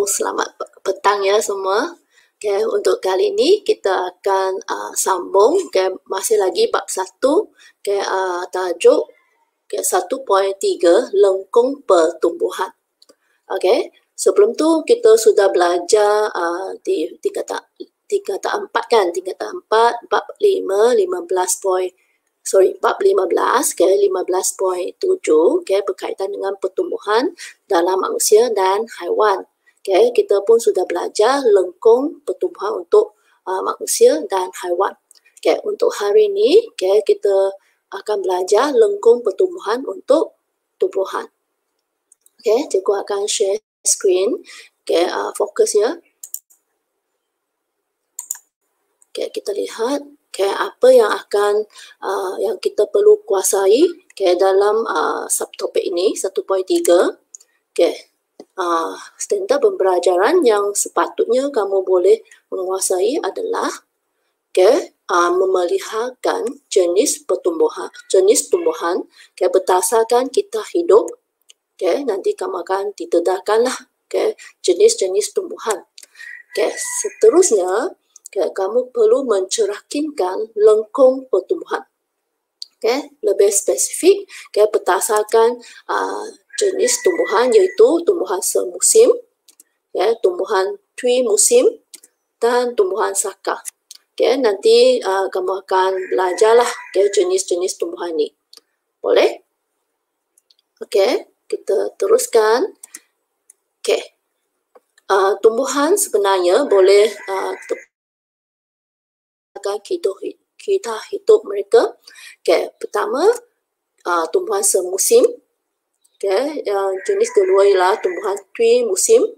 selamat petang ya semua. Okay, untuk kali ini kita akan sambung masih lagi bab 1, tajuk 1.3 lengkung pertumbuhan. Okay, sebelum tu kita sudah belajar di tingkatan 4 kan, tingkatan 4 bab 15, bab 15, 15.7 berkaitan dengan pertumbuhan dalam manusia dan haiwan. Kita pun sudah belajar lengkung pertumbuhan untuk manusia dan haiwan. Untuk hari ini kita akan belajar lengkung pertumbuhan untuk tumbuhan. Cikgu akan share screen. Fokus ya. Kita lihat apa yang akan yang kita perlu kuasai dalam subtopik ini 1.3. Standard pembelajaran yang sepatutnya kamu boleh menguasai adalah memeliharkan jenis tumbuhan berdasarkan kita hidup. Nanti kamu akan didedahkanlah jenis-jenis tumbuhan. Seterusnya kamu perlu mencerahkinkan lengkung pertumbuhan. Lebih spesifik berdasarkan jenis tumbuhan, iaitu tumbuhan semusim, tumbuhan twi musim dan tumbuhan saka. Nanti kamu akan belajarlah jenis-jenis tumbuhan ini. Boleh? Kita teruskan. Tumbuhan sebenarnya boleh kita hidup mereka. Pertama, tumbuhan semusim. Jenis kedua ialah tumbuhan twi musim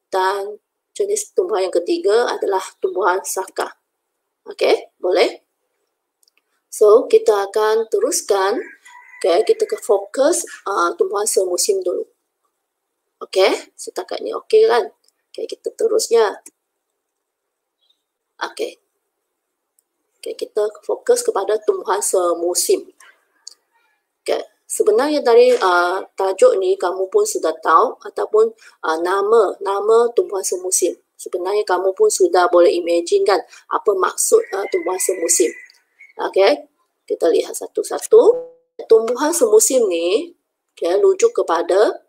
dan jenis tumbuhan yang ketiga adalah tumbuhan saka. Boleh? So, kita akan teruskan. Kita ke fokus tumbuhan semusim dulu. Setakat ni okey kan? Kita terusnya. Kita fokus kepada tumbuhan semusim. Sebenarnya dari tajuk ni kamu pun sudah tahu ataupun nama tumbuhan semusim. Sebenarnya kamu pun sudah boleh imagine kan apa maksud tumbuhan semusim. Kita lihat satu-satu. Tumbuhan semusim ni rujuk kepada,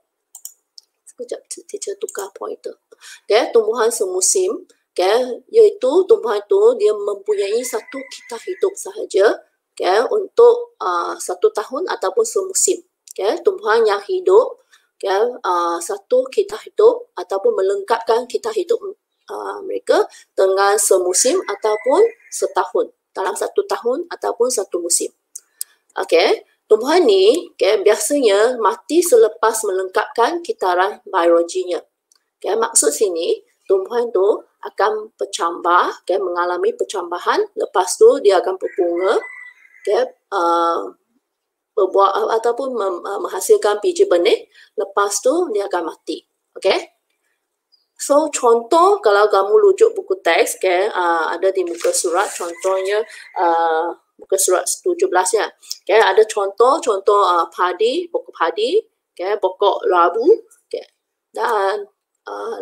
sekejap teacher tukar pointer. Tumbuhan semusim iaitu tumbuhan itu dia mempunyai satu kita hidup sahaja untuk 1 tahun ataupun semusim. Tumbuhan yang hidup satu kita hidup ataupun melengkapkan kita hidup mereka dengan semusim ataupun setahun, dalam 1 tahun ataupun 1 musim. Tumbuhan ni biasanya mati selepas melengkapkan kitaran biologinya. Maksud sini tumbuhan tu akan bercambah, mengalami percambahan, lepas tu dia akan berbunga, berbuah ataupun menghasilkan biji benih, lepas tu dia akan mati. So contoh kalau kamu rujuk buku teks ada di muka surat, contohnya muka surat 17 ya. Ada contoh padi, pokok padi, pokok labu, dan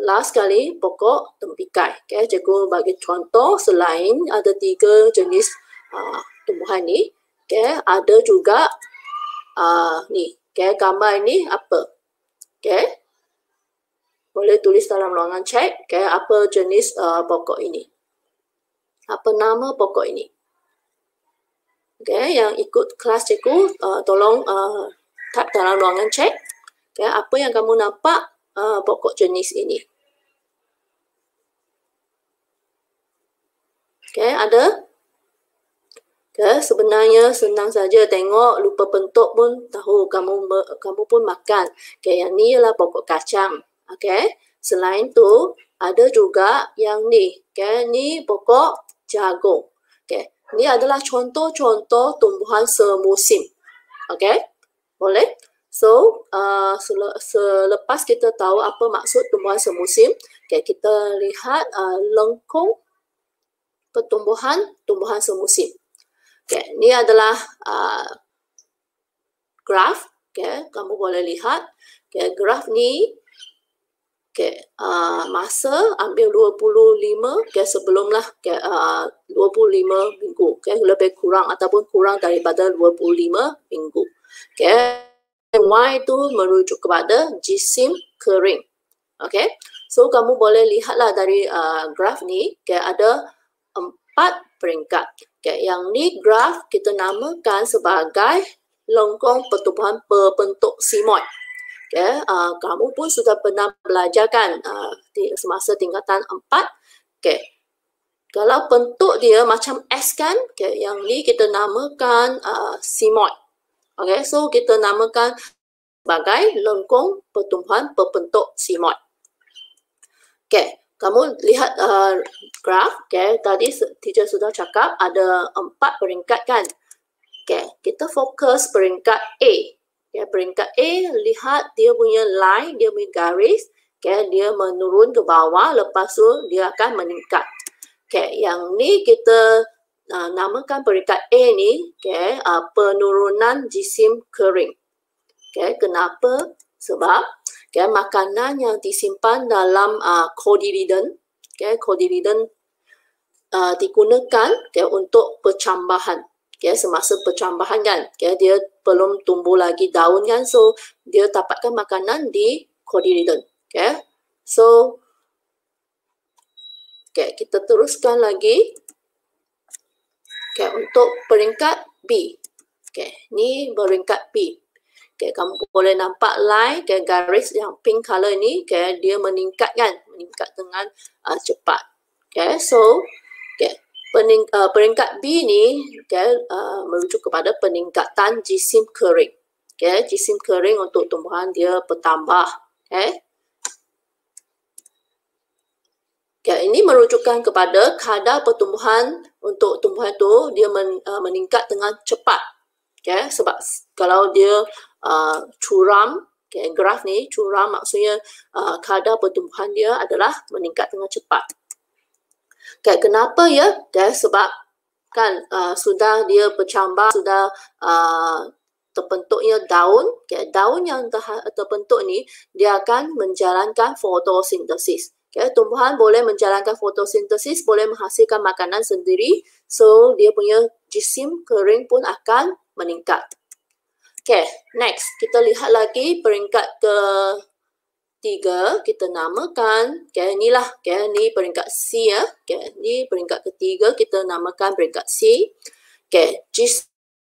last kali pokok tempikai. Cikgu bagi contoh selain ada 3 jenis tumbuhan ni, ada juga ni, gambar ni apa? Boleh tulis dalam ruangan chat apa jenis pokok ini. Apa nama pokok ini? Yang ikut kelas cikgu tolong type dalam ruangan chat apa yang kamu nampak pokok jenis ini. Ada? Sebenarnya senang saja tengok, lupa bentuk pun tahu kamu pun makan. Yang ni ialah pokok kacang. Selain tu ada juga yang ni. Ni pokok jagung. Ni adalah contoh-contoh tumbuhan semusim. Boleh? So, selepas kita tahu apa maksud tumbuhan semusim, kita lihat lengkung pertumbuhan tumbuhan semusim. Ni adalah graf. Kamu boleh lihat. Graf ni Okay, masa ambil 25 sebelumlah 25 minggu. Lebih kurang ataupun kurang daripada 25 minggu. Y itu merujuk kepada jisim kering. So kamu boleh lihatlah dari graf ni, ada 4 peringkat. Yang ni graf kita namakan sebagai lengkung pertumbuhan berbentuk sigmoid. Kamu pun sudah pernah belajar kan di semasa tingkatan 4. Kalau bentuk dia macam S kan, yang ni kita namakan sigmoid. So kita namakan sebagai lengkung pertumbuhan berbentuk sigmoid. Kamu lihat graf, tadi teacher sudah cakap ada 4 peringkat kan. Kita fokus peringkat A. Peringkat A, lihat dia punya line, dia punya garis, dia menurun ke bawah, lepas tu dia akan meningkat. Yang ni kita namakan peringkat A ni, penurunan jisim kering. Kenapa? Sebab makanan yang disimpan dalam cotyledon, cotyledon digunakan untuk percambahan. Semasa percambahan kan, dia belum tumbuh lagi daun kan, so dia dapatkan makanan di cotyledon. So kita teruskan lagi. Untuk peringkat B. Ni peringkat B. Kamu boleh nampak line, garis yang pink color ni, dia meningkat kan, meningkat dengan cepat. So peringkat B ni merujuk kepada peningkatan jisim kering. Jisim kering untuk tumbuhan dia bertambah. Ini merujukkan kepada kadar pertumbuhan untuk tumbuhan tu dia meningkat dengan cepat. Sebab kalau dia curam, graf ni curam maksudnya kadar pertumbuhan dia adalah meningkat dengan cepat. Kenapa ya? Sebab kan sudah dia bercambah, sudah terbentuknya daun. Daun yang terbentuk ni dia akan menjalankan fotosintesis. Tumbuhan boleh menjalankan fotosintesis, boleh menghasilkan makanan sendiri. So dia punya jisim kering pun akan meningkat. Next kita lihat lagi peringkat ketiga, kita namakan, inilah, ni peringkat C ya. Ni peringkat ketiga, kita namakan peringkat C. Jisim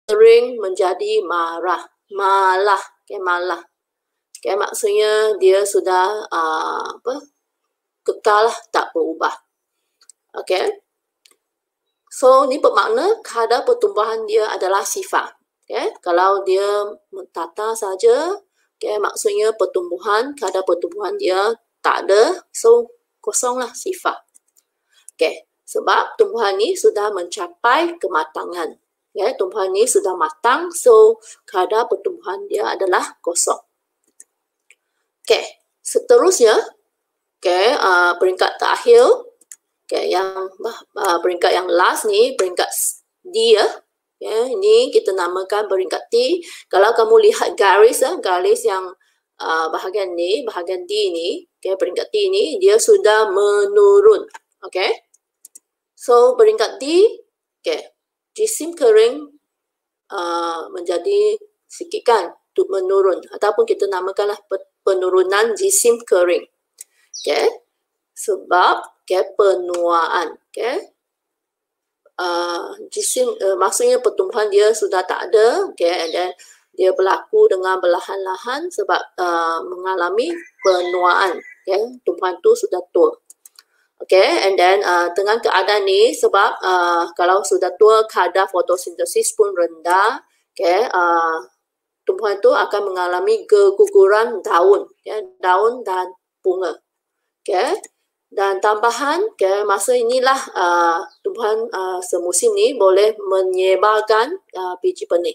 kering menjadi malah. Malah. Maksudnya dia sudah kekal lah, tak berubah. So ni bermakna kadar pertumbuhan dia adalah sifar. Kalau dia mentata saja, maksudnya kadar pertumbuhan dia tak ada, so kosonglah sifar. Sebab tumbuhan ni sudah mencapai kematangan. Tumbuhan ni sudah matang, so kadar pertumbuhan dia adalah kosong. Seterusnya, peringkat terakhir, peringkat yang last ni, peringkat D ya. Ini kita namakan peringkat T. Kalau kamu lihat garis yang bahagian D ni, peringkat T ni, dia sudah menurun. So peringkat D, jisim kering menjadi sikit kan, menurun, ataupun kita namakanlah penurunan jisim kering. Sebab penuaan. Jisim maksudnya pertumbuhan dia sudah tak ada, dan dia berlaku dengan perlahan-lahan sebab mengalami penuaan. Tumbuhan tu sudah tua. And then dengan keadaan ni, sebab kalau sudah tua, kadar fotosintesis pun rendah. Tumbuhan tu akan mengalami keguguran daun, daun dan bunga. Dan tambahan, masa inilah tumbuhan semusim ni boleh menyebarkan biji benih.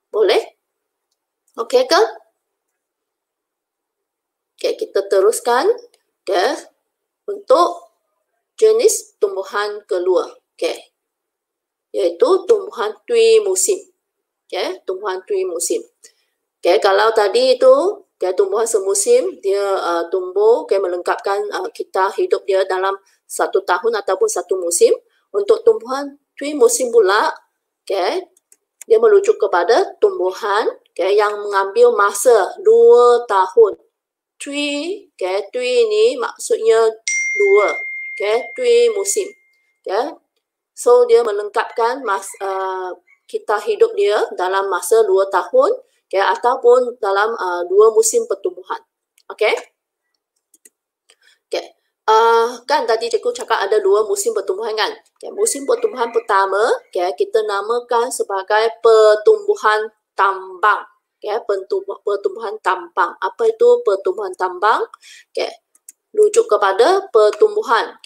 Boleh? Ke? Kita teruskan untuk jenis tumbuhan keluar. Iaitu tumbuhan tui musim. Tumbuhan tui musim. Kalau tadi itu tumbuhan semusim dia tumbuh, melengkapkan kita hidup dia dalam 1 tahun ataupun 1 musim. Untuk tumbuhan tui musim pula, dia merujuk kepada tumbuhan yang mengambil masa 2 tahun. Tui, tui ni maksudnya 2, tui musim. So dia melengkapkan kita hidup dia dalam masa 2 tahun, ataupun dalam 2 musim pertumbuhan. Okey? Kan tadi cikgu cakap ada 2 musim pertumbuhan kan? Musim pertumbuhan pertama, kita namakan sebagai pertumbuhan tambang. Pertumbuhan tambang. Apa itu pertumbuhan tambang? Rujuk kepada pertumbuhan.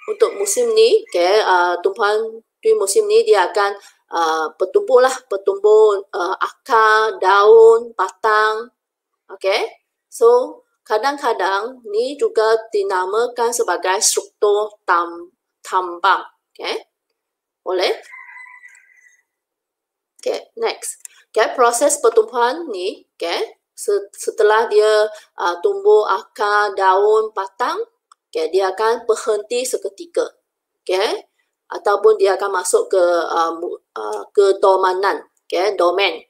Untuk musim ni, tumbuhan di musim ni dia akan bertumbuh akar, daun, batang. Okey. So kadang-kadang ni juga dinamakan sebagai struktur tambang. Okey. Boleh? Okey, next. Proses pertumbuhan ni, setelah dia tumbuh akar, daun, batang, dia akan berhenti seketika. Ataupun dia akan masuk ke dormanan, dorman.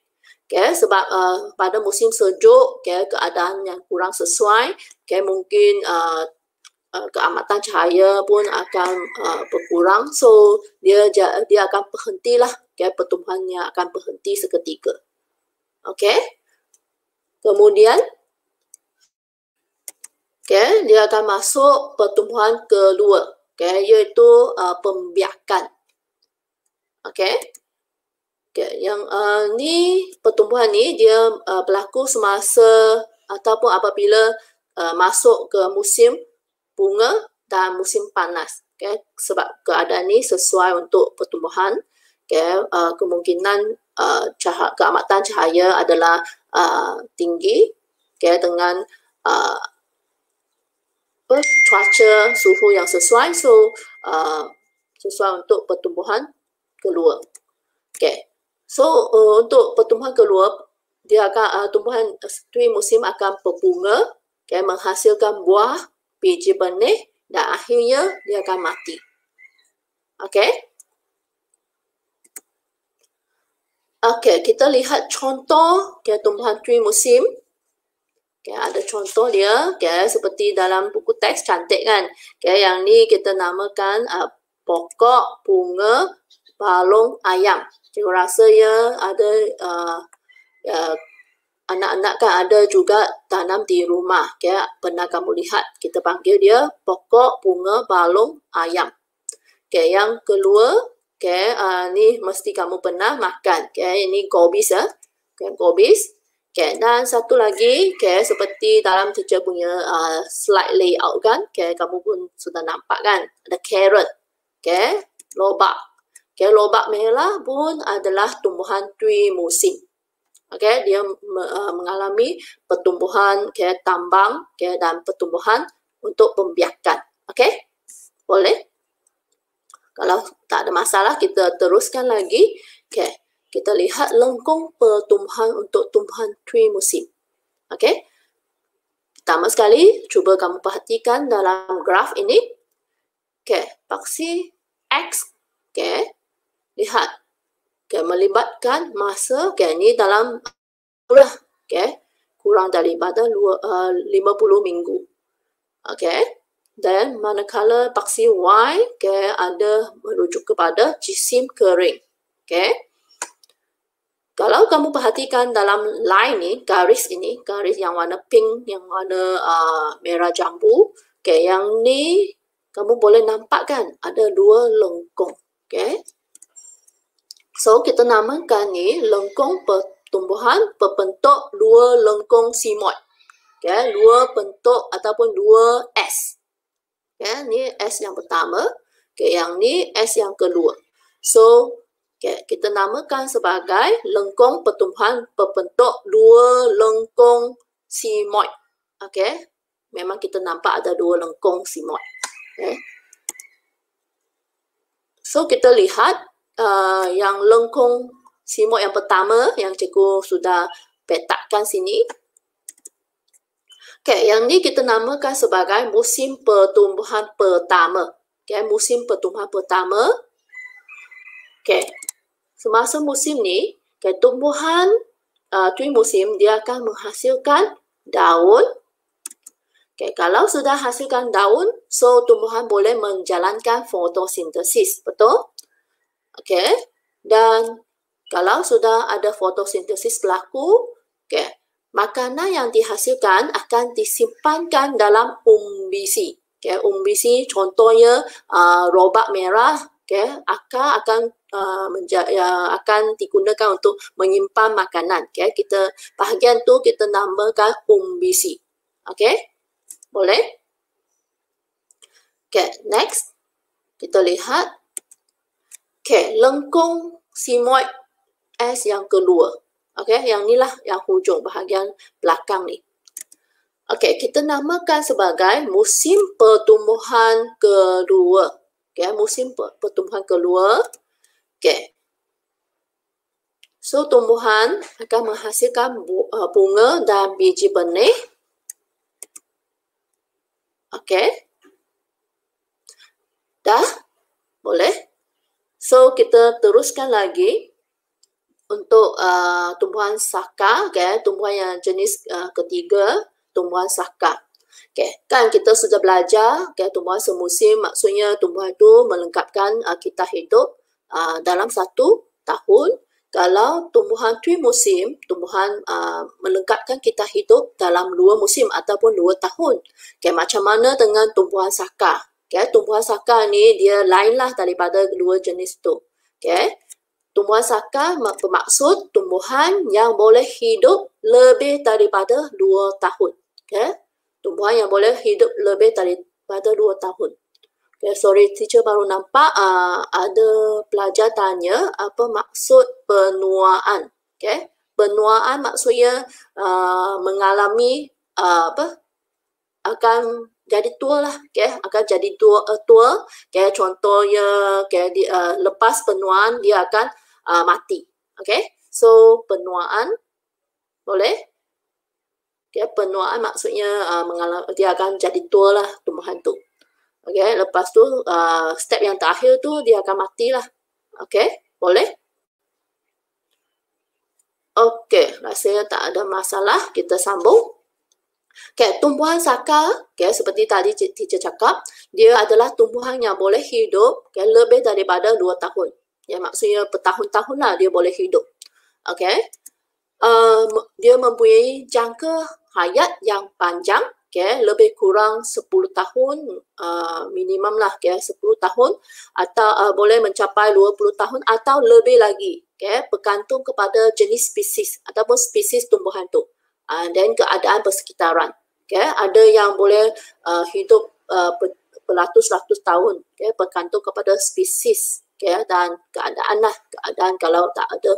Sebab pada musim sejuk, keadaan yang kurang sesuai, mungkin keamatan cahaya pun akan berkurang. So dia akan berhentilah, pertumbuhannya akan berhenti seketika. Okey. Kemudian dia akan masuk pertumbuhan kedua, iaitu pembiakan. Okey. Yang ni pertumbuhan ni dia berlaku semasa ataupun apabila masuk ke musim bunga dan musim panas. Sebab keadaan ni sesuai untuk pertumbuhan. Kemungkinan keamatan cahaya adalah tinggi, dengan cuaca suhu yang sesuai, so sesuai untuk pertumbuhan keluar. So untuk pertumbuhan keluar, dia akan tumbuhan tui musim akan berbunga, menghasilkan buah, biji benih, dan akhirnya dia akan mati. Okey. Okey, kita lihat contoh tumbuhan tui musim. Ada contoh dia, seperti dalam buku teks, cantik kan? Yang ni kita namakan pokok bunga balung ayam. Cikgu rasa ya ada anak-anak kan ada juga tanam di rumah. Pernah kamu lihat, kita panggil dia pokok bunga balung ayam. Yang kedua, ni mesti kamu pernah makan. Ini gobis ya. Gobis. Dan satu lagi, seperti dalam teacher punya slide layout kan, kamu pun sudah nampak kan, ada carrot, lobak. Lobak merah pun adalah tumbuhan tui musim. Dia mengalami pertumbuhan tambang dan pertumbuhan untuk pembiakan. Boleh? Kalau tak ada masalah, kita teruskan lagi. Kita lihat lengkung pertumbuhan untuk tumbuhan tui musim. Pertama sekali, cuba kamu perhatikan dalam graf ini. Paksi X, lihat, melibatkan masa, ni dalam kurang daripada 50 minggu. Dan manakala paksi Y, ada merujuk kepada jisim kering. Kalau kamu perhatikan dalam line ni, garis yang warna pink, yang warna merah jambu, yang ni kamu boleh nampak kan, ada 2 lengkung. So kita namakan ni lengkung pertumbuhan berbentuk 2 lengkung simoid. 2 bentuk ataupun 2 S. Ni S yang pertama, yang ni S yang kedua. So kita namakan sebagai lengkung pertumbuhan berbentuk 2 lengkung simoid. Memang kita nampak ada 2 lengkung simoid. So kita lihat yang lengkung simoid yang pertama yang cikgu sudah petakkan sini. Okay, yang ni kita namakan sebagai musim pertumbuhan pertama. Okay, musim pertumbuhan pertama. Okay, semasa musim ni, okay, tumbuhan tree musim dia akan menghasilkan daun. Okay, kalau sudah hasilkan daun, so tumbuhan boleh menjalankan fotosintesis, betul? Okay, dan kalau sudah ada fotosintesis berlaku, okay, makanan yang dihasilkan akan disimpankan dalam umbisi. Okay, umbisi contohnya robak merah, okay, akar akan akan digunakan untuk menyimpan makanan. Okay, kita bahagian tu kita namakan umbisi. Okay, boleh? Okay, next kita lihat. Okay, lengkung sigmoid S yang kedua. Okay, yang inilah yang hujung bahagian belakang ni. Okay, kita namakan sebagai musim pertumbuhan kedua. Okay, musim pertumbuhan kedua. Okay. So, tumbuhan akan menghasilkan bunga dan biji benih. Okay. Dah? Boleh? So, kita teruskan lagi. Untuk tumbuhan saka, okay, tumbuhan yang jenis ketiga, tumbuhan saka. Okay, kan kita sudah belajar, okay, tumbuhan semusim maksudnya tumbuhan itu melengkapkan kita hidup dalam 1 tahun. Kalau tumbuhan tree musim, tumbuhan melengkapkan kita hidup dalam 2 musim ataupun 2 tahun. Okay, macam mana dengan tumbuhan saka? Okay, tumbuhan saka ni dia lainlah daripada 2 jenis tu. Okay. Tumbuhan saka bermaksud tumbuhan yang boleh hidup lebih daripada 2 tahun. Okay? Tumbuhan yang boleh hidup lebih daripada 2 tahun. Okay, sorry, teacher baru nampak ada pelajar tanya apa maksud penuaan. Okay? Penuaan maksudnya mengalami akan jadi tua lah, okay? Akan jadi tua. Okay? Contohnya, okay, lepas penuaan dia akan mati. Okay? So, penuaan boleh? Okay? Penuaan maksudnya dia akan jadi tua lah tumbuhan tu. Okay? Lepas tu, step yang terakhir tu dia akan mati lah. Okay? Boleh? Okay, rasanya tak ada masalah. Kita sambung. Okay, tumbuhan saka, okay, seperti tadi teacher cakap, dia adalah tumbuhan yang boleh hidup lebih daripada 2 tahun. Ya, maksudnya bertahun-tahun lah dia boleh hidup. Okay. Dia mempunyai jangka hayat yang panjang, okay, lebih kurang 10 tahun, minimum lah, okay, 10 tahun atau boleh mencapai 20 tahun atau lebih lagi. Okay, bergantung kepada jenis spesies ataupun spesies tumbuhan tu. Dan keadaan persekitaran. Okay, ada yang boleh hidup beratus-ratus tahun, okay, bergantung kepada spesies, okay, dan keadaan lah, keadaan kalau tak ada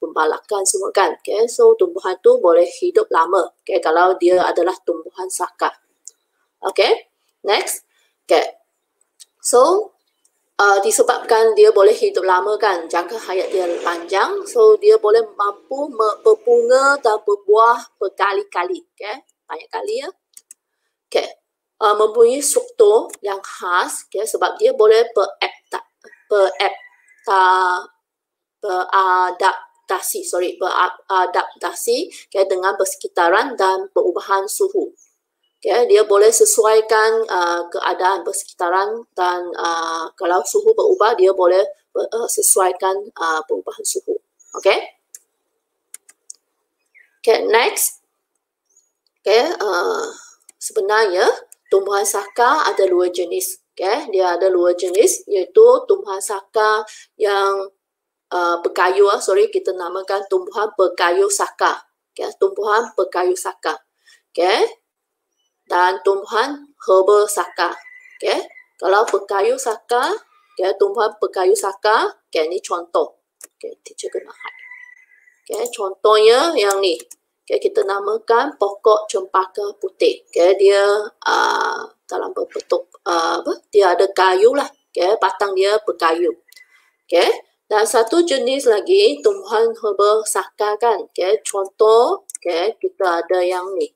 pembalakan semua kan. Okay, so tumbuhan tu boleh hidup lama, okay, kalau dia adalah tumbuhan saka. Okay, next. Okay, so disebabkan dia boleh hidup lama kan, jangka hayat dia panjang, so dia boleh mampu berbunga dan berbuah berkali-kali, okay? Banyak kali ya. Okay. Mempunyai struktur yang khas, okay? Sebab dia boleh beradaptasi okay, dengan persekitaran dan perubahan suhu. Okay, dia boleh sesuaikan keadaan persekitaran dan kalau suhu berubah, dia boleh sesuaikan perubahan suhu. Okay. Okay, next. Okay, sebenarnya tumbuhan saka ada 2 jenis. Okay, dia ada 2 jenis, iaitu tumbuhan saka yang berkayu. Kita namakan tumbuhan berkayu saka. Okay, tumbuhan berkayu saka. Okay. Dan tumbuhan herba saka. Okay. Kalau berkayu saka, okay, tumbuhan berkayu saka, okay, ni contoh. Okay, teacher kena hide. Okay, contohnya yang ni. Okay, kita namakan pokok cempaka putih. Okay, dia dalam berbentuk dia ada kayu lah. Okay, batang dia berkayu. Okay, dan satu jenis lagi tumbuhan herba saka kan. Okay, contoh, okay, kita ada yang ni.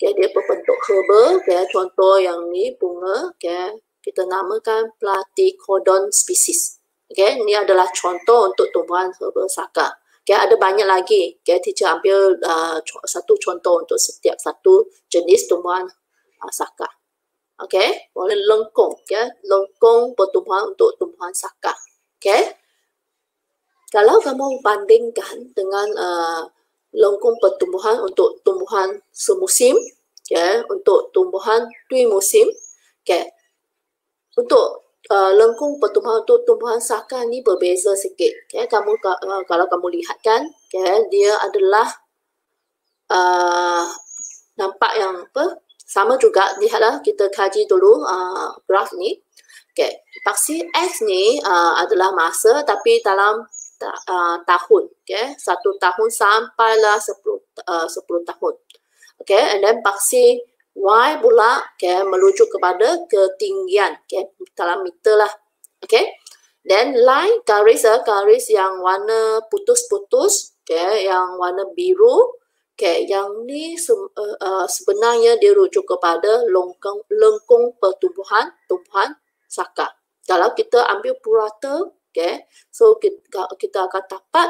Okay, dia berbentuk herba. Okay, contoh yang ni bunga. Okay, kita namakan Platycodon species. Okay, ini adalah contoh untuk tumbuhan herba saka. Okay, ada banyak lagi. Okay, teacher ambil satu contoh untuk setiap satu jenis tumbuhan saka. Okay, boleh lengkung. Okay, lengkung pertumbuhan untuk tumbuhan saka. Okay, kalau kamu bandingkan dengan lengkung pertumbuhan untuk tumbuhan semusim, okay, untuk tumbuhan dui musim, okay, untuk lengkung pertumbuhan untuk tumbuhan saka ni berbeza sikit. Okay, kamu kalau kamu lihat kan, okay, dia adalah nampak yang apa? Sama juga, lihatlah kita kaji dulu graf ni. Okay, paksi X ni adalah masa tapi dalam tahun. Okay, 1 tahun sampailah 10 tahun. Okay, and then paksi Y pula okay, merujuk kepada ketinggian. Okay, dalam meter lah. Okay, then line garis yang warna putus-putus. Okay, yang warna biru. Okay, yang ni sebenarnya dia rujuk kepada lengkung pertumbuhan saka. Kalau kita ambil purata, okay, so kita akan dapat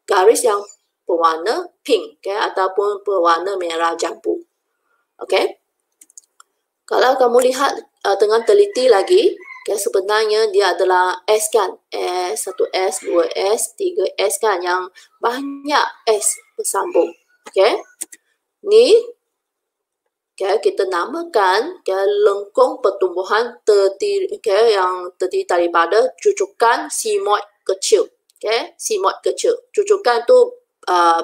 garis yang berwarna pink, okay, ataupun berwarna merah jambu. Okay, kalau kamu lihat dengan teliti lagi, okay, sebenarnya dia adalah S kan, S, 1S, 2S, 3S kan, yang banyak S bersambung. Okay, ni okay, kita namakan okay, lengkung pertumbuhan yang terdiri daripada cucukan sigmoid kecil. Okay, sigmoid kecil. Cucukan tu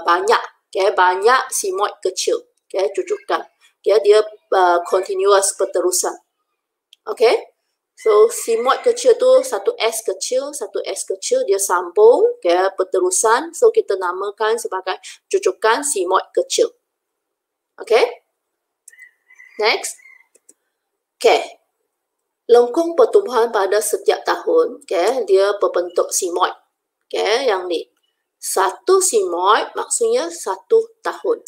banyak. Okay, banyak sigmoid kecil. Okay, cucukan. Okay, dia continuous berterusan. Okay, so sigmoid kecil tu 1S kecil dia sambung okay, berterusan. So kita namakan sebagai cucukan sigmoid kecil. Okay, next. Okay, lengkung pertumbuhan pada setiap tahun okay, dia berbentuk sigmoid. Okay, yang ni. 1 sigmoid maksudnya 1 tahun.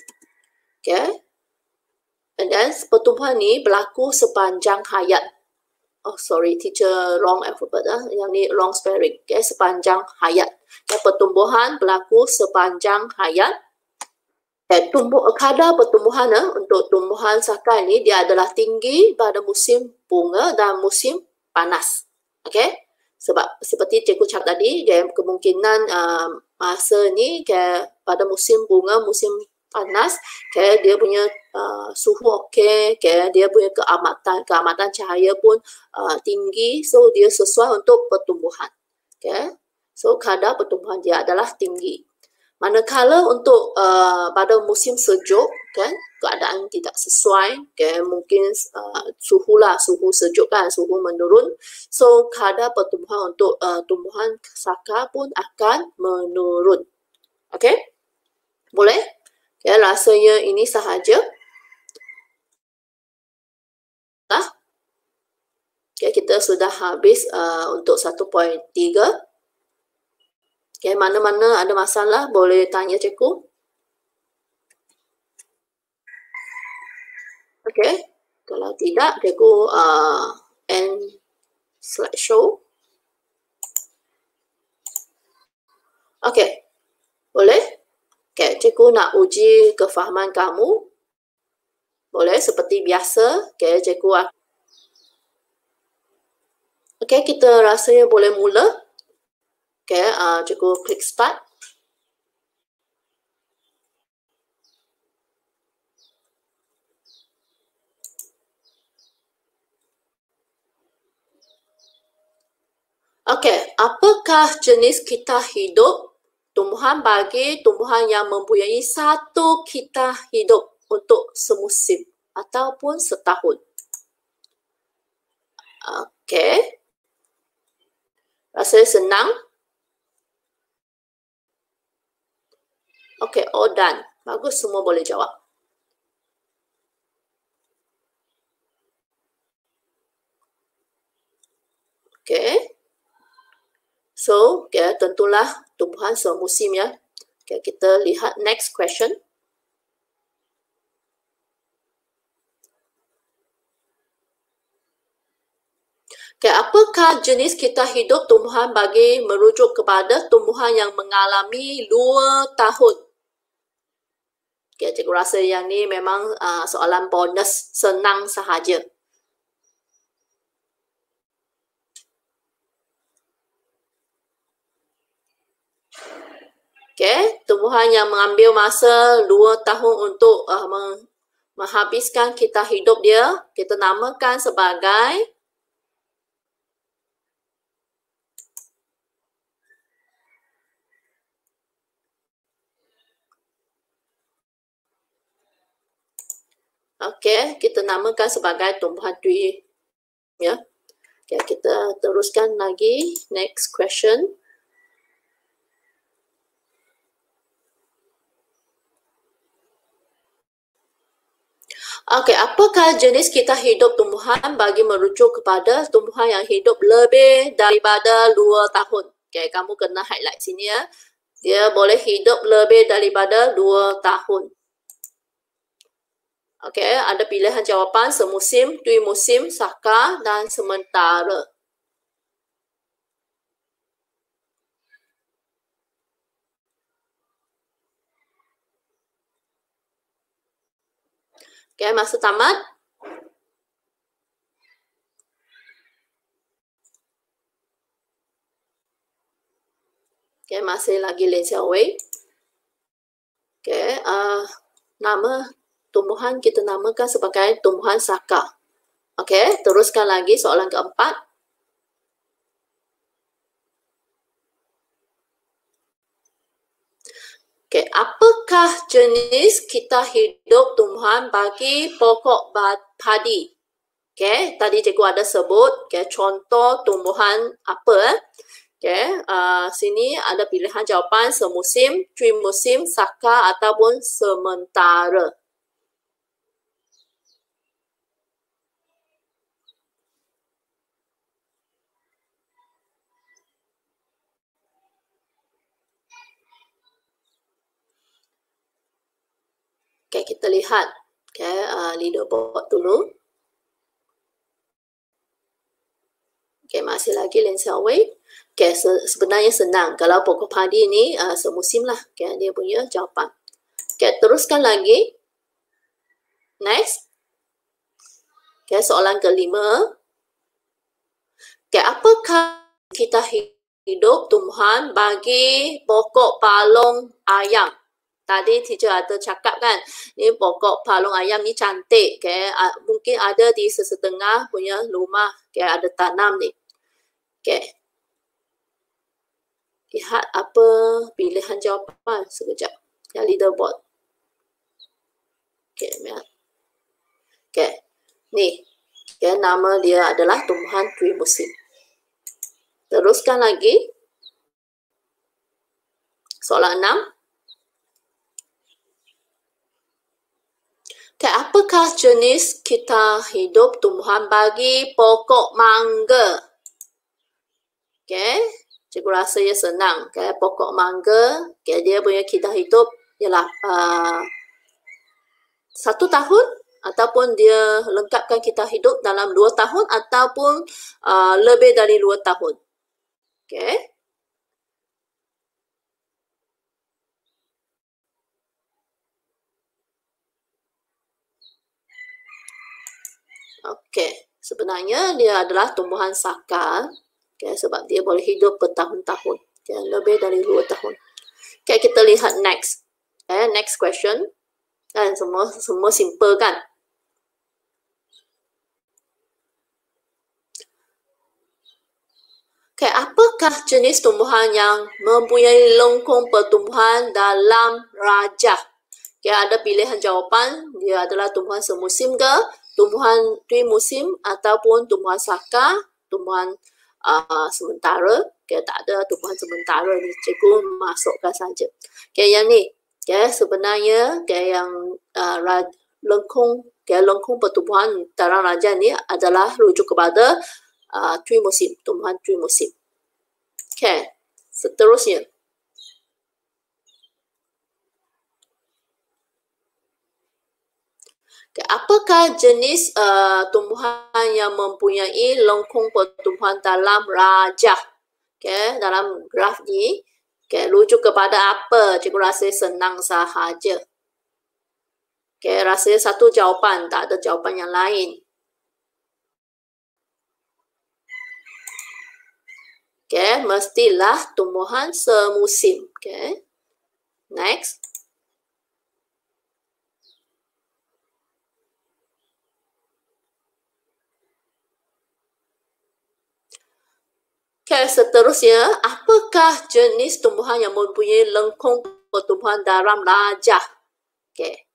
Okay, and then pertumbuhan ni berlaku sepanjang hayat. Oh sorry, teacher wrong alphabet yang ni wrong spelling. Okay, sepanjang hayat. Okay, pertumbuhan berlaku sepanjang hayat. Okay, kadar pertumbuhan untuk tumbuhan saka ni dia adalah tinggi pada musim bunga dan musim panas. Okay, sebab seperti cikgu cakap tadi, okay, kemungkinan masa ni okay, pada musim bunga, musim panas, okay, dia punya suhu okey, okay, dia punya keamatan cahaya pun tinggi, so dia sesuai untuk pertumbuhan. Okay, so kadar pertumbuhan dia adalah tinggi. Manakala untuk pada musim sejuk, kan, keadaan tidak sesuai, okay, mungkin suhu sejuk kan, suhu menurun, so kadar pertumbuhan untuk tumbuhan saka pun akan menurun. Okay, boleh? Okay, rasanya ini sahaja. Okay, kita sudah habis untuk 1.3. Okay, mana-mana ada masalah boleh tanya cikgu. Okay, kalau tidak cikgu end slideshow. Okay, boleh? Okay, cikgu nak uji kefahaman kamu. Boleh seperti biasa. Okay, cikgu. Okay, kita rasanya boleh mula. Okay, cikgu klik start. Okay, apakah jenis kitah hidup tumbuhan bagi tumbuhan yang mempunyai satu kitah hidup untuk semusim ataupun setahun? Okay. Rasanya senang. Okay, all done. Bagus, semua boleh jawab. Okay. So, okay, tentulah tumbuhan semusim ya. Okay, kita lihat next question. Okay, apakah jenis kita hidup tumbuhan bagi merujuk kepada tumbuhan yang mengalami 2 tahun? Okay, cikgu rasa yang ni memang soalan bonus, senang sahaja. Okay, tumbuhan yang mengambil masa 2 tahun untuk menghabiskan kita hidup dia, kita namakan sebagai kita namakan sebagai tumbuhan dui. Ya. Okay, kita teruskan lagi. Next question. Apakah jenis kita hidup tumbuhan bagi merujuk kepada tumbuhan yang hidup lebih daripada 2 tahun? Okay, kamu kena highlight sini ya. Dia boleh hidup lebih daripada 2 tahun. Okay, ada pilihan jawapan semusim, dui musim, saka dan sementara. Okay, masa tamat. Okay, masih lagi Lin Xiaowei. Okay, nama tumbuhan kita namakan sebagai tumbuhan saka. Okay, teruskan lagi soalan keempat. Okay, apakah jenis kita hidup tumbuhan bagi pokok padi? Okay, tadi cikgu ada sebut contoh tumbuhan apa? Okay, sini ada pilihan jawapan semusim, dui musim, saka ataupun sementara. Okay, kita lihat leaderboard dulu. Okay, masih lagi Lin Xiaowei. Okay, sebenarnya senang. Kalau pokok padi ni semusim lah. Okay, dia punya jawapan. Okay, teruskan lagi. Next. Okay, soalan kelima. Okay, apakah kita hidup tumbuhan bagi pokok palung ayam? Tadi teacher ada cakap kan, ni pokok palung ayam ni cantik. Okay, mungkin ada di sesetengah punya rumah. Okay, ada tanam ni. Okay. Lihat apa pilihan jawapan sekejap. Yang leaderboard. Okay, lihat. Okay, ni. Okay, nama dia adalah tumbuhan dui musim. Teruskan lagi. Soalan 6. Okay, apakah jenis kita hidup tumbuhan bagi pokok mangga? Okay, cikgu rasa ia senang. Okay, pokok mangga, okay, dia punya kita hidup ialah 1 tahun ataupun dia lengkapkan kita hidup dalam 2 tahun ataupun lebih dari 2 tahun. Okay. Okay, sebenarnya dia adalah tumbuhan saka. Okay, sebab dia boleh hidup bertahun-tahun. Okay, lebih dari 2 tahun. Okay, kita lihat next. Okay, next question. Dan semua simple kan? Okay, apakah jenis tumbuhan yang mempunyai lengkung pertumbuhan dalam rajah? Okay, ada pilihan jawapan. Dia adalah tumbuhan semusim ke, tumbuhan dui musim ataupun tumbuhan saka, tumbuhan sementara. Okay, tak ada tumbuhan sementara ni. Cikgu masukkan saja. Okay, yang ni. Okay, sebenarnya yang lengkung pertumbuhan dalam rajah ni adalah rujuk kepada dui musim, tumbuhan dui musim. Okay, seterusnya. Okay, apakah jenis tumbuhan yang mempunyai lengkung pertumbuhan dalam rajah? Okay, dalam graf ni, okay, rujuk kepada apa? Cikgu rasa senang sahaja. Okay, rasanya satu jawapan, tak ada jawapan yang lain. Okay, mestilah tumbuhan semusim. Okay, next. Okay, seterusnya, apakah jenis tumbuhan yang mempunyai lengkung pertumbuhan dalam rajah? Okay.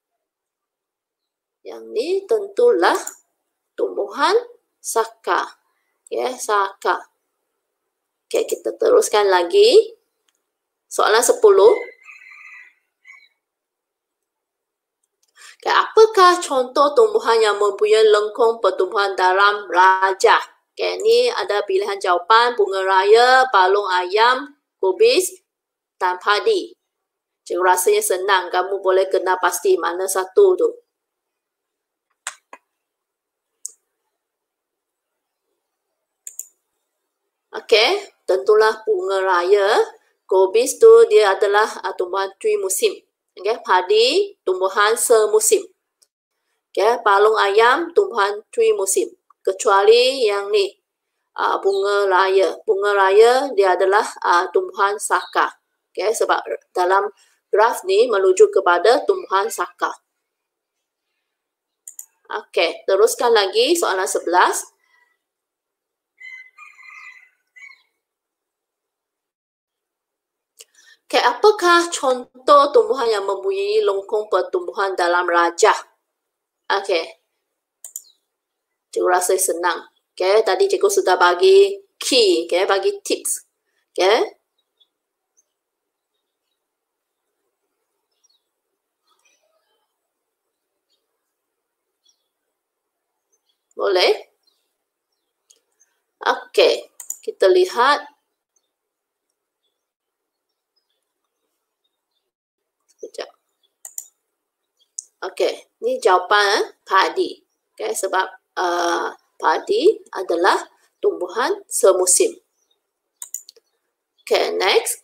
Yang ni tentulah tumbuhan saka. Okay, saka. Okay, kita teruskan lagi. Soalan 10. Okay, apakah contoh tumbuhan yang mempunyai lengkung pertumbuhan dalam rajah? Okay, ni ada pilihan jawapan bunga raya, palung ayam, kubis dan padi. Cikgu rasanya senang. Kamu boleh kena pasti mana satu tu. Okay, tentulah bunga raya. Kubis tu dia adalah tumbuhan tui musim. Okay, padi tumbuhan semusim. Okay, palung ayam tumbuhan tui musim. Kecuali yang ni bunga raya. Bunga raya dia adalah tumbuhan saka. Okay, sebab dalam graf ni merujuk kepada tumbuhan saka. Okay, teruskan lagi soalan 11. Okay, apakah contoh tumbuhan yang mempunyai lengkung pertumbuhan dalam rajah? Okay. Cikgu rasa senang. Okay, tadi cikgu sudah bagi key, okay, bagi tips. Okay. Boleh? Okay, kita lihat. Sekejap. Okay, ni jawapan padi. Okay, sebab padi adalah tumbuhan semusim. Okay, next.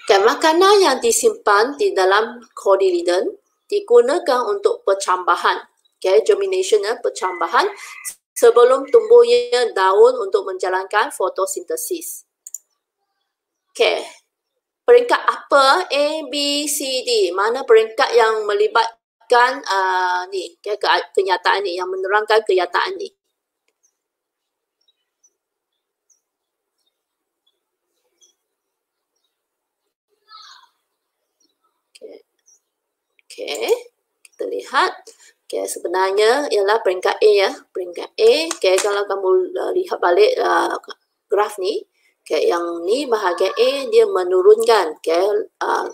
Okay, makanan yang disimpan di dalam cotyledon digunakan untuk percambahan. Okay, germination, percambahan sebelum tumbuhnya daun untuk menjalankan fotosintesis. Okay, peringkat apa? A, B, C, D. Mana peringkat yang melibatkan ni, okay, kenyataan ni, yang menerangkan kenyataan ni? Okay, kita lihat. Okay, sebenarnya ialah peringkat A ya. Peringkat A, okay, kalau kamu lihat balik graf ni, okay, yang ni bahagian A dia menurunkan. Okay,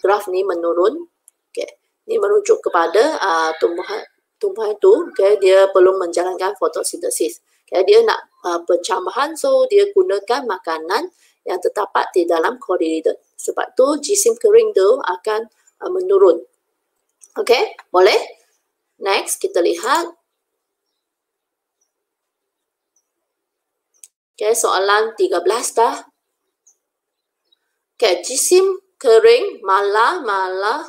graf ni menurun. Okay, ni merujuk kepada tumbuhan itu, okay, dia perlu menjalankan fotosintesis. Okay, dia nak percambahan, so dia gunakan makanan yang terdapat di dalam cotyledon. Sebab tu jisim kering tu akan menurun. Okay, boleh? Next, kita lihat. Okay, soalan 13 dah. Okay, jisim kering malah,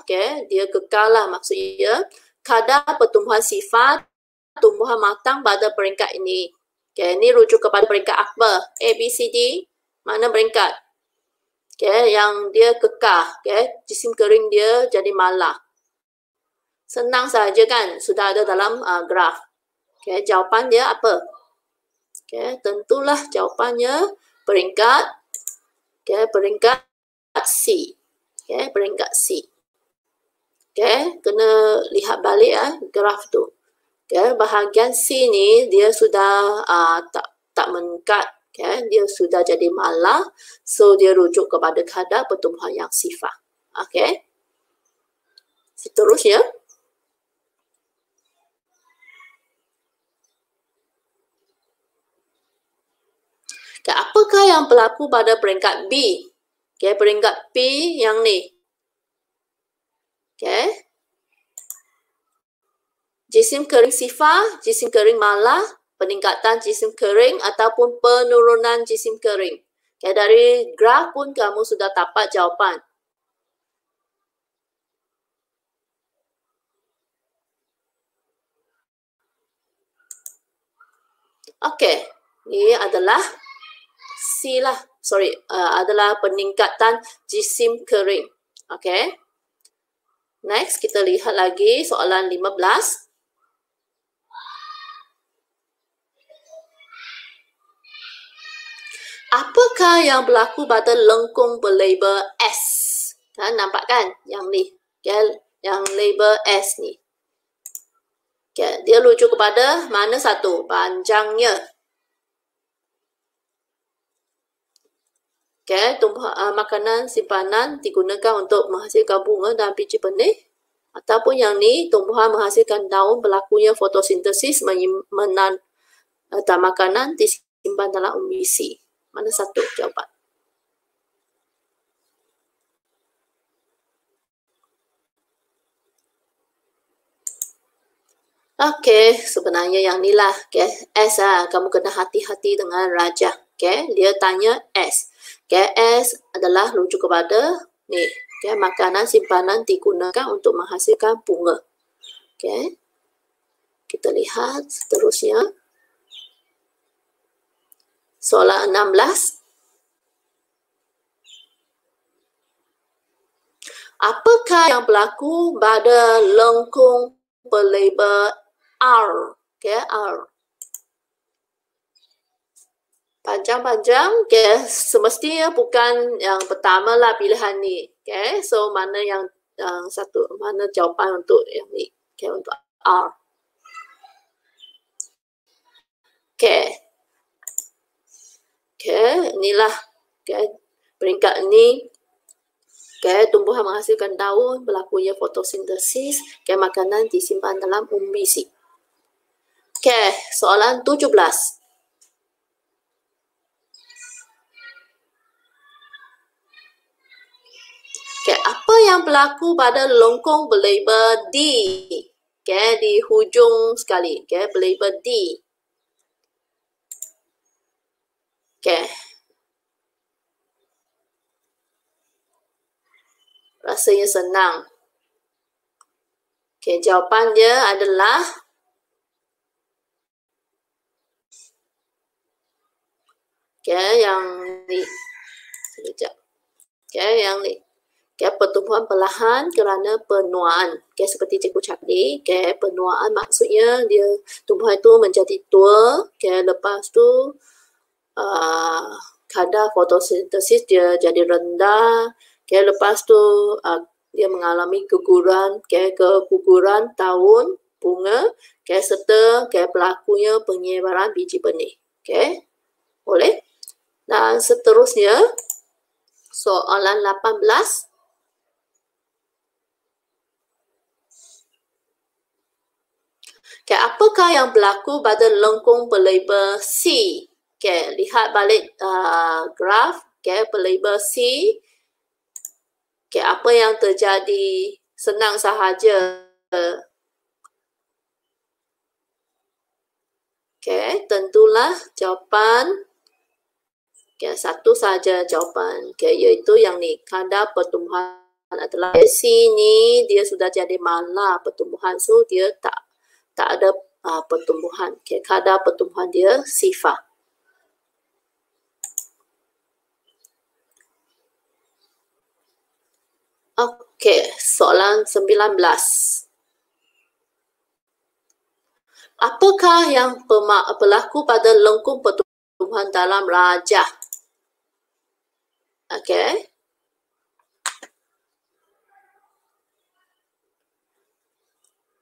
okay, dia kekal lah maksudnya. Kadar pertumbuhan sifat tumbuhan matang pada peringkat ini. Okay, ini rujuk kepada peringkat apa? A, B, C, D. Mana peringkat? Okay, yang dia kekal. Okay, jisim kering dia jadi malah. Senang saja kan? Sudah ada dalam graf. Okay, jawapan dia apa? Okay, tentulah jawapannya peringkat. Okay, peringkat C. Okay, peringkat C. Okay, kena lihat balik graf tu. Okay, bahagian C ni dia sudah tak meningkat. Okay, dia sudah jadi malah. So, dia rujuk kepada kadar pertumbuhan yang sifat. Okay. Seterusnya. Okay, apakah yang berlaku pada peringkat B? Okay, peringkat B yang ni. Okay. Jisim kering sifar, jisim kering malah, peningkatan jisim kering ataupun penurunan jisim kering. Okay, dari graf pun kamu sudah dapat jawapan. Okay, ini adalah C lah. Sorry, adalah peningkatan jisim kering. Okay. Next, kita lihat lagi soalan 15. Apakah yang berlaku pada lengkung berlabel S? Kan, nampak kan yang ni? Okay, yang label S ni. Okay, dia rujuk kepada mana satu? Panjangnya. Okay, makanan simpanan digunakan untuk menghasilkan bunga dan biji benih. Ataupun yang ni, tumbuhan menghasilkan daun, berlakunya fotosintesis, dan makanan disimpan dalam umbisi. Mana satu jawapan? Okey, sebenarnya yang ni lah. Okay. S lah. Kamu kena hati-hati dengan raja. Okay. Dia tanya S. Okay. S adalah rujuk kepada ni. Okay. Makanan simpanan digunakan untuk menghasilkan bunga. Okay. Kita lihat seterusnya. Soalan 16. Apakah yang berlaku pada lengkung berlabel R? Okay, R. Panjang-panjang, okay. Semestinya bukan yang pertama lah pilihan ni. Okay, so mana yang satu, mana jawapan untuk yang ni? Okay, untuk R. Okay. Okay, inilah. Okay, peringkat ni. Okay, tumbuhan menghasilkan daun, berlakunya fotosintesis, okay, makanan disimpan dalam umbisi. Okay, soalan 17. Okay, apa yang berlaku pada lengkung berlabel D? Okay, di hujung sekali. Okay, berlabel D. Okay. Rasanya senang. Okay, jawapan dia adalah okay, yang ni. Sekejap. Okay, yang ni. Okay, pertumbuhan perlahan kerana penuaan. Okay, seperti cikgu cakap ni. Okay, penuaan maksudnya dia tumbuhan itu menjadi tua. Okay, lepas tu kadar fotosintesis dia jadi rendah. Okay, lepas tu dia mengalami keguguran daun, bunga, okay, serta okay, berlakunya penyebaran biji benih. Okay, boleh? Dan seterusnya, soalan 18. Okay, apakah yang berlaku pada lengkung berlabel C? Okay, lihat balik graf. Okay, berlabel C. Okay, apa yang terjadi? Senang sahaja. Okay, tentulah jawapan. Okay, satu saja jawapan. Okay, iaitu yang ni. Kadar pertumbuhan adalah C ni dia sudah jadi malah pertumbuhan. So, dia tak ada pertumbuhan. Okay, kadar pertumbuhan dia sifar. Okey, soalan 19. Apakah yang berlaku pada lengkung pertumbuhan dalam rajah? Okey.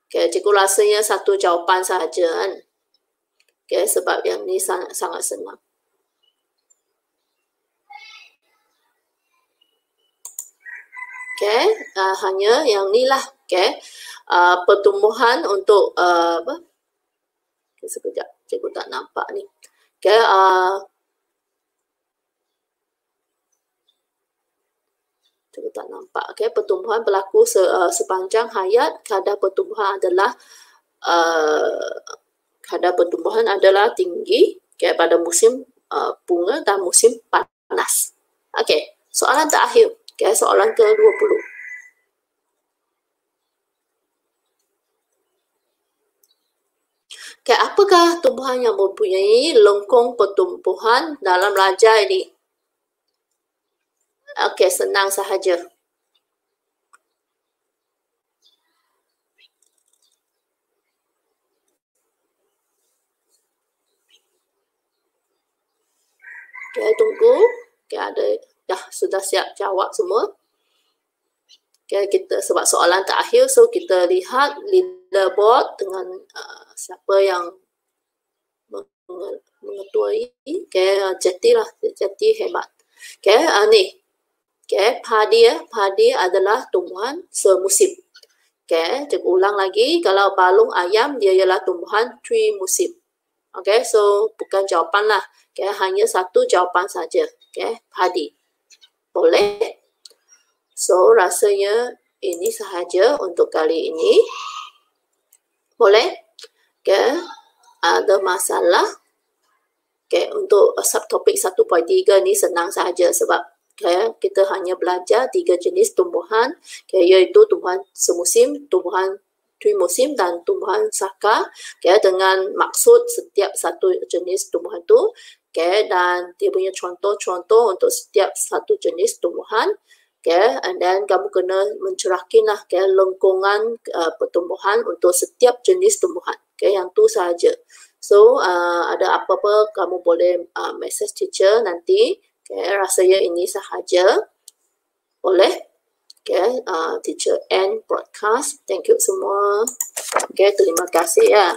Okey, cikgu rasanya satu jawapan sahaja kan. Okey, sebab yang ni sangat senang. Okey, hanya yang ni lah. Okey, pertumbuhan untuk apa? Okay, sekejap, cikgu tak nampak ni. Okey, Kita tak nampak. Okay, pertumbuhan berlaku sepanjang hayat. Kadar pertumbuhan adalah tinggi pada musim bunga dan musim panas. Okey, soalan terakhir. Okay, soalan ke-20. Okay, apakah tumbuhan yang mempunyai lengkung pertumbuhan dalam raja ini? Okey, senang sahaja. Okay, tunggu. Okay, sudah siap jawab semua. Okay, sebab soalan terakhir, so kita lihat leaderboard dengan siapa yang mengetuai. Okay, Jati hebat. Okay, ni. Okay, padi adalah tumbuhan semusim. Okay, cikgu ulang lagi. Kalau balung ayam, dia ialah tumbuhan trimusim. Okay, so bukan jawapan lah. Okay, hanya satu jawapan saja. Okay, padi. Boleh? So, rasanya ini sahaja untuk kali ini. Boleh? Okay, ada masalah? Okay, untuk subtopik 1.3 ni senang sahaja sebab kita hanya belajar 3 jenis tumbuhan, iaitu tumbuhan semusim, tumbuhan trimusim dan tumbuhan saka, dengan maksud setiap satu jenis tumbuhan tu, dan dia punya contoh-contoh untuk setiap satu jenis tumbuhan, and then kamu kena mencerahkanlah lengkungan pertumbuhan untuk setiap jenis tumbuhan. Yang tu sahaja. So, ada apa-apa kamu boleh message teacher nanti. Rasanya ini sahaja. Boleh? Teacher end broadcast. Thank you semua. Terima kasih ya.